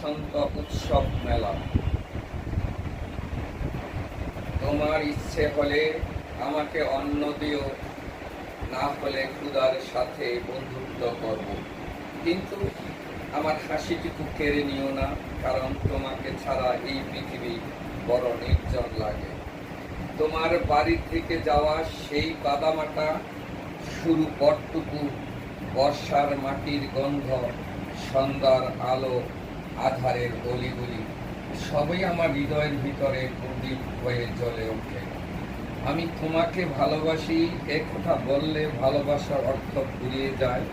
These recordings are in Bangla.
বসন্ত উৎসব মেলা। তোমার ইচ্ছে হলে আমাকে অন্ন দিও, না হলে ক্ষুধার সাথে বন্ধুত্ব করব, কিন্তু আমার হাসিটুকু কেড়ে নিও না, কারণ তোমাকে ছাড়া এই পৃথিবী বড় নির্জন লাগে। তোমার বাড়ি থেকে যাওয়া সেই কাদামাটা, শুরু পটটুকু, বর্ষার মাটির গন্ধ, সন্ধ্যার আলো, আধারের অলিগুলি, সবই আমার হৃদয়ের ভিতরে প্রদীপ হয়ে জ্বলে ওঠে। আমি তোমাকে ভালোবাসি, এ কথা বললে ভালোবাসার অর্থ ফুরিয়ে যায়।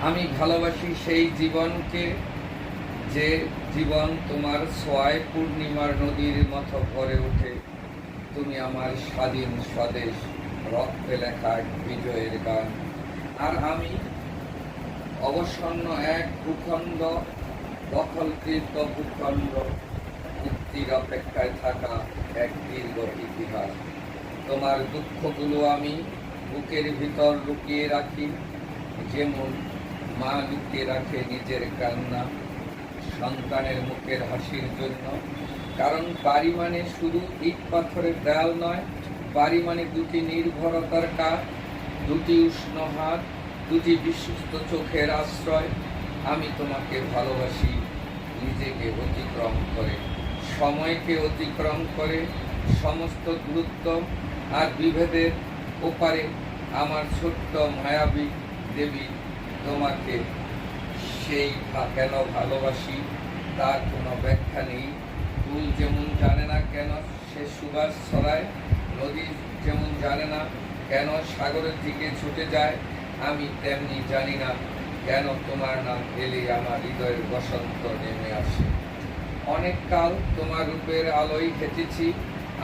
আমি ভালোবাসি সেই জীবনকে, যে জীবন তোমার ছোঁয়ায় পূর্ণিমার নদীর মতো ভরে ওঠে। তুমি আমার স্বাধীন স্বদেশ, রক্তে লেখা এক বিজয়ের গান। আর আমি অবসন্ন এক ভূখণ্ড, দখলকৃত ভূখণ্ড, মুক্তির অপেক্ষায় থাকা এক দীর্ঘ ইতিহাস। তোমার দুঃখগুলো আমি বুকের ভিতর লুকিয়ে রাখি, যেমন মা লুকিয়ে রাখে নিজের কান্না সন্তানের মুখের হাসির জন্য। কারণ বাড়ি মানে শুধু ইট পাথরের দেয়াল নয়, বাড়ি মানে দুটি নির্ভরতার কাজ, দুটি উষ্ণ হাত, দুটি বিশ্বস্ত চোখের আশ্রয়। আমি তোমাকে ভালোবাসি নিজেকে অতিক্রম করে, সময়কে অতিক্রম করে, সমস্ত দূরত্ব আর বিভেদের ওপারে। আমার ছোট্ট মায়াবী দেবী, তোমাকে সেই কেন ভালোবাসি তার কোনো ব্যাখ্যা নেই। ফুল যেমন জানে না কেন সে সুবাস ছড়ায়, নদী যেমন জানে না কেন সাগরের দিকে ছুটে যায়, আমি তেমনি জানি না কেন তোমার নাম এলে আমার হৃদয়ের বসন্ত নেমে আসে। অনেক কাল তোমার রূপের আলোয় হেঁটেছি,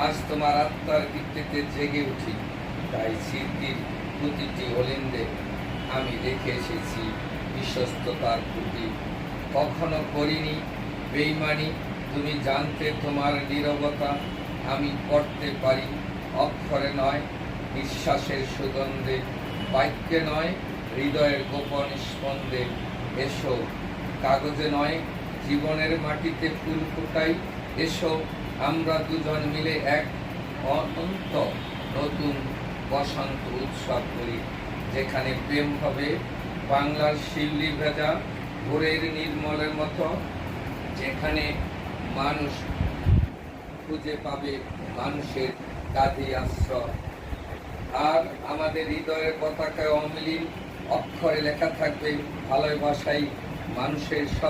আজ তোমার আত্মার ভিত্তিতে জেগে উঠি। তাই স্মৃতির প্রতিটি অলিন্দে আমি রেখে এসেছি বিশ্বস্ততার প্রতি। কখনো করিনি বেইমানি, তুমি জানতে তোমার নীরবতা। আমি পড়তে পারি অক্ষরে নয়, নিঃশ্বাসের সুগন্ধে, বাক্যে নয়, হৃদয়ের গোপন স্পন্দে। এসো, কাগজে নয় জীবনের মাটিতে ফুল ফোটাই। এসো, আমরা দুজন মিলে এক অনন্ত নতুন বসন্ত উৎসব করি, যেখানে প্রেম হবে বাংলার শিউলি ভেজা ভোরের নির্মলের মতো, যেখানে মানুষ খুঁজে পাবে মানুষের কাঁধে আশ্রয়। আর আমাদের হৃদয়ের পতাকায় অমিলিন অক্ষরে লেখা থাকবে ভালোবাসাই মানুষের সব